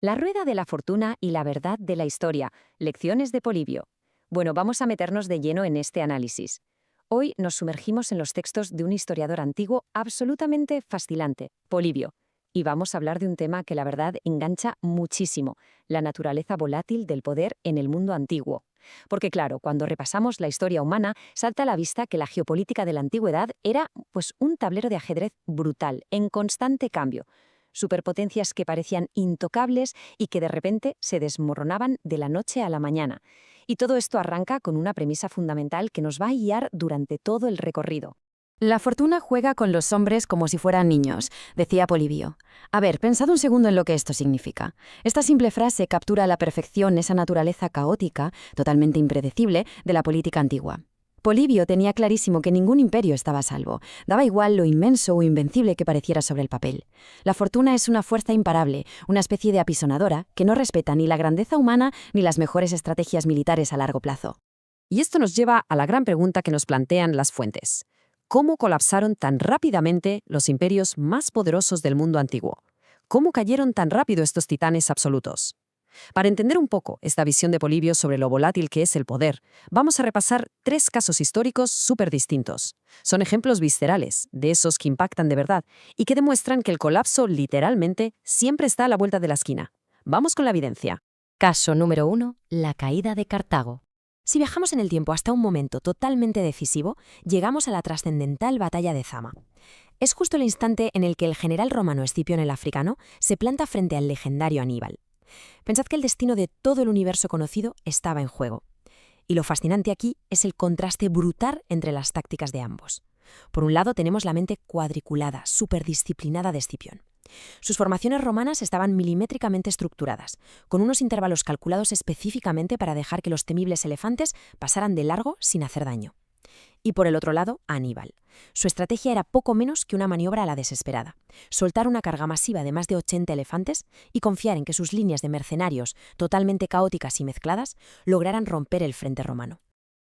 La rueda de la fortuna y la verdad de la historia. Lecciones de Polibio. Bueno, vamos a meternos de lleno en este análisis. Hoy nos sumergimos en los textos de un historiador antiguo absolutamente fascinante, Polibio. Y vamos a hablar de un tema que la verdad engancha muchísimo, la naturaleza volátil del poder en el mundo antiguo. Porque claro, cuando repasamos la historia humana, salta a la vista que la geopolítica de la antigüedad era pues un tablero de ajedrez brutal, en constante cambio. Superpotencias que parecían intocables y que de repente se desmoronaban de la noche a la mañana. Y todo esto arranca con una premisa fundamental que nos va a guiar durante todo el recorrido. La fortuna juega con los hombres como si fueran niños, decía Polibio. A ver, pensad un segundo en lo que esto significa. Esta simple frase captura a la perfección esa naturaleza caótica, totalmente impredecible, de la política antigua. Polibio tenía clarísimo que ningún imperio estaba a salvo. Daba igual lo inmenso o invencible que pareciera sobre el papel. La fortuna es una fuerza imparable, una especie de apisonadora que no respeta ni la grandeza humana ni las mejores estrategias militares a largo plazo. Y esto nos lleva a la gran pregunta que nos plantean las fuentes. ¿Cómo colapsaron tan rápidamente los imperios más poderosos del mundo antiguo? ¿Cómo cayeron tan rápido estos titanes absolutos? Para entender un poco esta visión de Polibio sobre lo volátil que es el poder, vamos a repasar tres casos históricos súper distintos. Son ejemplos viscerales, de esos que impactan de verdad, y que demuestran que el colapso literalmente siempre está a la vuelta de la esquina. Vamos con la evidencia. Caso número 1. La caída de Cartago. Si viajamos en el tiempo hasta un momento totalmente decisivo, llegamos a la trascendental batalla de Zama. Es justo el instante en el que el general romano Escipión el Africano se planta frente al legendario Aníbal. Pensad que el destino de todo el universo conocido estaba en juego. Y lo fascinante aquí es el contraste brutal entre las tácticas de ambos. Por un lado tenemos la mente cuadriculada, superdisciplinada de Escipión. Sus formaciones romanas estaban milimétricamente estructuradas, con unos intervalos calculados específicamente para dejar que los temibles elefantes pasaran de largo sin hacer daño. Y por el otro lado, Aníbal. Su estrategia era poco menos que una maniobra a la desesperada. Soltar una carga masiva de más de 80 elefantes y confiar en que sus líneas de mercenarios, totalmente caóticas y mezcladas, lograran romper el frente romano.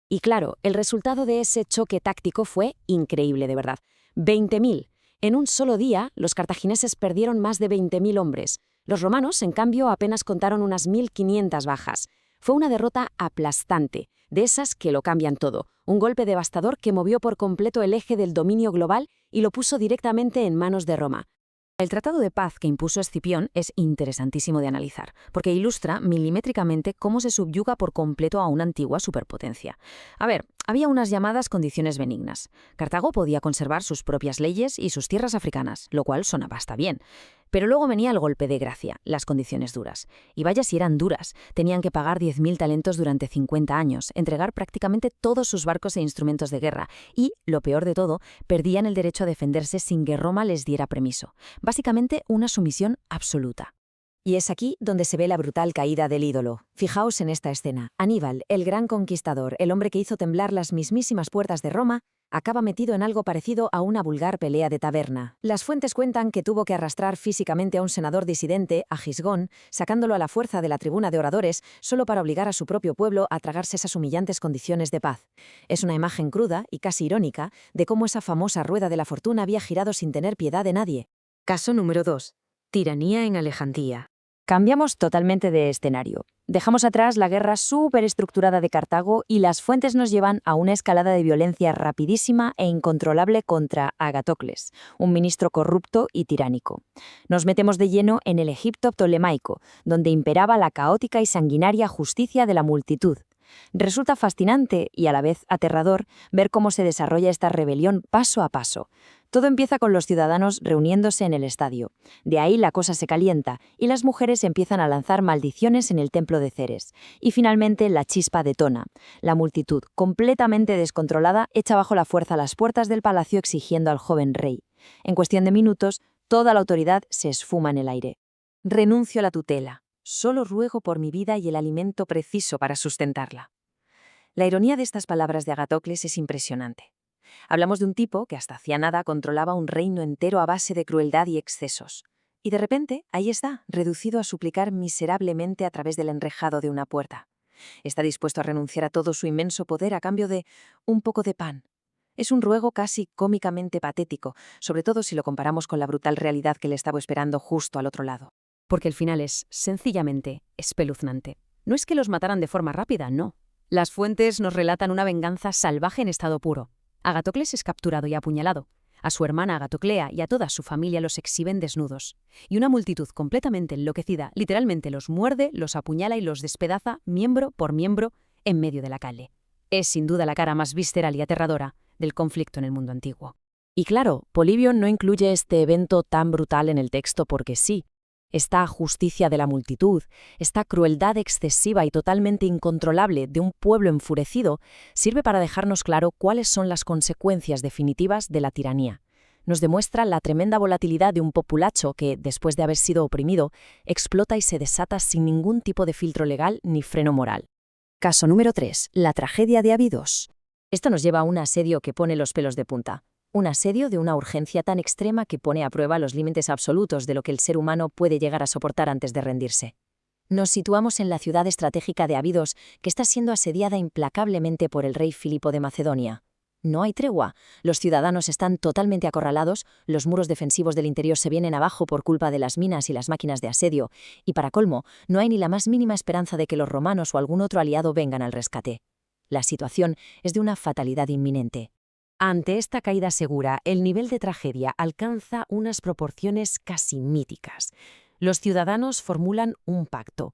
Y claro, el resultado de ese choque táctico fue increíble de verdad. 20.000. En un solo día, los cartagineses perdieron más de 20.000 hombres. Los romanos, en cambio, apenas contaron unas 1.500 bajas. Fue una derrota aplastante, de esas que lo cambian todo. Un golpe devastador que movió por completo el eje del dominio global y lo puso directamente en manos de Roma. El tratado de paz que impuso Escipión es interesantísimo de analizar, porque ilustra milimétricamente cómo se subyuga por completo a una antigua superpotencia. A ver, había unas llamadas condiciones benignas. Cartago podía conservar sus propias leyes y sus tierras africanas, lo cual sonaba hasta bien. Pero luego venía el golpe de gracia, las condiciones duras. Y vaya si eran duras. Tenían que pagar 10.000 talentos durante 50 años, entregar prácticamente todos sus barcos e instrumentos de guerra y, lo peor de todo, perdían el derecho a defenderse sin que Roma les diera permiso. Básicamente una sumisión absoluta. Y es aquí donde se ve la brutal caída del ídolo. Fijaos en esta escena. Aníbal, el gran conquistador, el hombre que hizo temblar las mismísimas puertas de Roma, acaba metido en algo parecido a una vulgar pelea de taberna. Las fuentes cuentan que tuvo que arrastrar físicamente a un senador disidente, a Gisgón, sacándolo a la fuerza de la tribuna de oradores, solo para obligar a su propio pueblo a tragarse esas humillantes condiciones de paz. Es una imagen cruda y casi irónica de cómo esa famosa rueda de la fortuna había girado sin tener piedad de nadie. Caso número 2. Tiranía en Alejandría. Cambiamos totalmente de escenario. Dejamos atrás la guerra superestructurada de Cartago y las fuentes nos llevan a una escalada de violencia rapidísima e incontrolable contra Agatocles, un ministro corrupto y tiránico. Nos metemos de lleno en el Egipto ptolemaico, donde imperaba la caótica y sanguinaria justicia de la multitud. Resulta fascinante y a la vez aterrador ver cómo se desarrolla esta rebelión paso a paso. Todo empieza con los ciudadanos reuniéndose en el estadio. De ahí la cosa se calienta y las mujeres empiezan a lanzar maldiciones en el templo de Ceres. Y finalmente la chispa detona. La multitud, completamente descontrolada, echa bajo la fuerza las puertas del palacio exigiendo al joven rey. En cuestión de minutos, toda la autoridad se esfuma en el aire. Renuncio a la tutela. Solo ruego por mi vida y el alimento preciso para sustentarla. La ironía de estas palabras de Agatocles es impresionante. Hablamos de un tipo que hasta hacía nada controlaba un reino entero a base de crueldad y excesos. Y de repente, ahí está, reducido a suplicar miserablemente a través del enrejado de una puerta. Está dispuesto a renunciar a todo su inmenso poder a cambio de un poco de pan. Es un ruego casi cómicamente patético, sobre todo si lo comparamos con la brutal realidad que le estaba esperando justo al otro lado. Porque el final es, sencillamente, espeluznante. No es que los mataran de forma rápida, no. Las fuentes nos relatan una venganza salvaje en estado puro. Agatocles es capturado y apuñalado. A su hermana Agatoclea y a toda su familia los exhiben desnudos. Y una multitud completamente enloquecida literalmente los muerde, los apuñala y los despedaza miembro por miembro en medio de la calle. Es sin duda la cara más visceral y aterradora del conflicto en el mundo antiguo. Y claro, Polibio no incluye este evento tan brutal en el texto porque sí. Esta justicia de la multitud, esta crueldad excesiva y totalmente incontrolable de un pueblo enfurecido, sirve para dejarnos claro cuáles son las consecuencias definitivas de la tiranía. Nos demuestra la tremenda volatilidad de un populacho que, después de haber sido oprimido, explota y se desata sin ningún tipo de filtro legal ni freno moral. Caso número 3. La tragedia de Abidos. Esto nos lleva a un asedio que pone los pelos de punta. Un asedio de una urgencia tan extrema que pone a prueba los límites absolutos de lo que el ser humano puede llegar a soportar antes de rendirse. Nos situamos en la ciudad estratégica de Abidos, que está siendo asediada implacablemente por el rey Filipo de Macedonia. No hay tregua, los ciudadanos están totalmente acorralados, los muros defensivos del interior se vienen abajo por culpa de las minas y las máquinas de asedio, y para colmo, no hay ni la más mínima esperanza de que los romanos o algún otro aliado vengan al rescate. La situación es de una fatalidad inminente. Ante esta caída segura, el nivel de tragedia alcanza unas proporciones casi míticas. Los ciudadanos formulan un pacto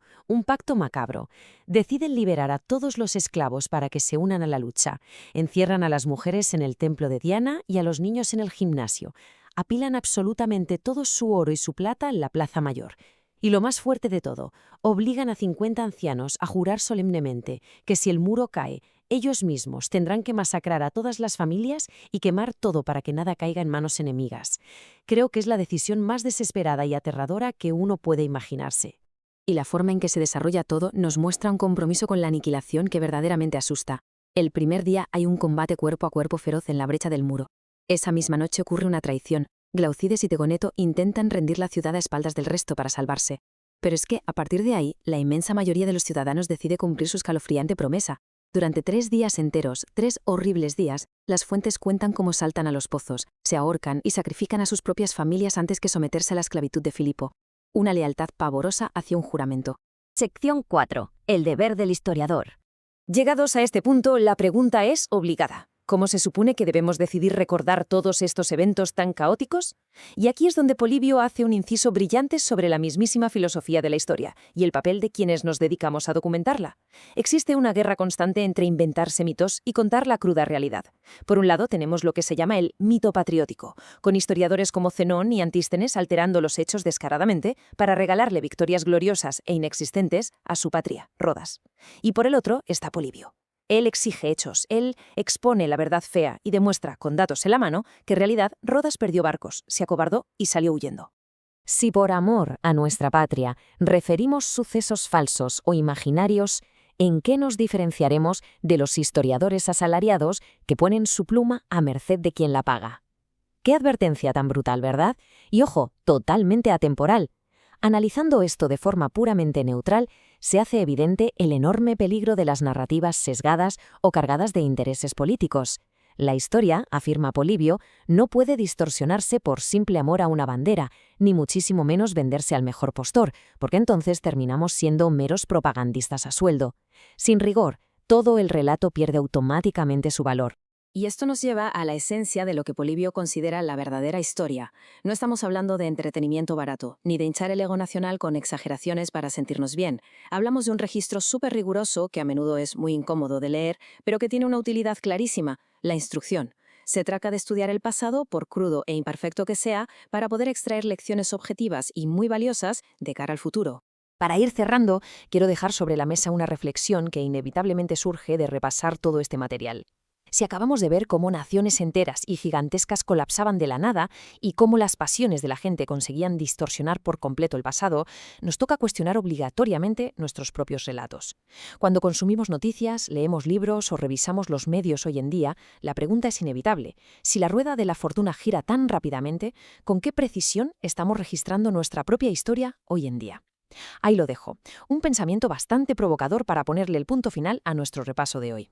macabro. Deciden liberar a todos los esclavos para que se unan a la lucha. Encierran a las mujeres en el templo de Diana y a los niños en el gimnasio. Apilan absolutamente todo su oro y su plata en la plaza mayor. Y lo más fuerte de todo, obligan a 50 ancianos a jurar solemnemente que si el muro cae, ellos mismos tendrán que masacrar a todas las familias y quemar todo para que nada caiga en manos enemigas. Creo que es la decisión más desesperada y aterradora que uno puede imaginarse. Y la forma en que se desarrolla todo nos muestra un compromiso con la aniquilación que verdaderamente asusta. El primer día hay un combate cuerpo a cuerpo feroz en la brecha del muro. Esa misma noche ocurre una traición. Glaucides y Tegoneto intentan rendir la ciudad a espaldas del resto para salvarse. Pero es que, a partir de ahí, la inmensa mayoría de los ciudadanos decide cumplir su escalofriante promesa. Durante 3 días enteros, 3 horribles días, las fuentes cuentan cómo saltan a los pozos, se ahorcan y sacrifican a sus propias familias antes que someterse a la esclavitud de Filipo. Una lealtad pavorosa hacia un juramento. Sección 4. El deber del historiador. Llegados a este punto, la pregunta es obligada. ¿Cómo se supone que debemos decidir recordar todos estos eventos tan caóticos? Y aquí es donde Polibio hace un inciso brillante sobre la mismísima filosofía de la historia y el papel de quienes nos dedicamos a documentarla. Existe una guerra constante entre inventarse mitos y contar la cruda realidad. Por un lado tenemos lo que se llama el mito patriótico, con historiadores como Zenón y Antístenes alterando los hechos descaradamente para regalarle victorias gloriosas e inexistentes a su patria, Rodas. Y por el otro está Polibio. Él exige hechos, él expone la verdad fea y demuestra, con datos en la mano, que en realidad Rodas perdió barcos, se acobardó y salió huyendo. Si por amor a nuestra patria referimos sucesos falsos o imaginarios, ¿en qué nos diferenciaremos de los historiadores asalariados que ponen su pluma a merced de quien la paga? Qué advertencia tan brutal, ¿verdad? Y ojo, totalmente atemporal. Analizando esto de forma puramente neutral, se hace evidente el enorme peligro de las narrativas sesgadas o cargadas de intereses políticos. La historia, afirma Polibio, no puede distorsionarse por simple amor a una bandera, ni muchísimo menos venderse al mejor postor, porque entonces terminamos siendo meros propagandistas a sueldo. Sin rigor, todo el relato pierde automáticamente su valor. Y esto nos lleva a la esencia de lo que Polibio considera la verdadera historia. No estamos hablando de entretenimiento barato, ni de hinchar el ego nacional con exageraciones para sentirnos bien. Hablamos de un registro súper riguroso, que a menudo es muy incómodo de leer, pero que tiene una utilidad clarísima, la instrucción. Se trata de estudiar el pasado, por crudo e imperfecto que sea, para poder extraer lecciones objetivas y muy valiosas de cara al futuro. Para ir cerrando, quiero dejar sobre la mesa una reflexión que inevitablemente surge de repasar todo este material. Si acabamos de ver cómo naciones enteras y gigantescas colapsaban de la nada y cómo las pasiones de la gente conseguían distorsionar por completo el pasado, nos toca cuestionar obligatoriamente nuestros propios relatos. Cuando consumimos noticias, leemos libros o revisamos los medios hoy en día, la pregunta es inevitable. Si la rueda de la fortuna gira tan rápidamente, ¿con qué precisión estamos registrando nuestra propia historia hoy en día? Ahí lo dejo, un pensamiento bastante provocador para ponerle el punto final a nuestro repaso de hoy.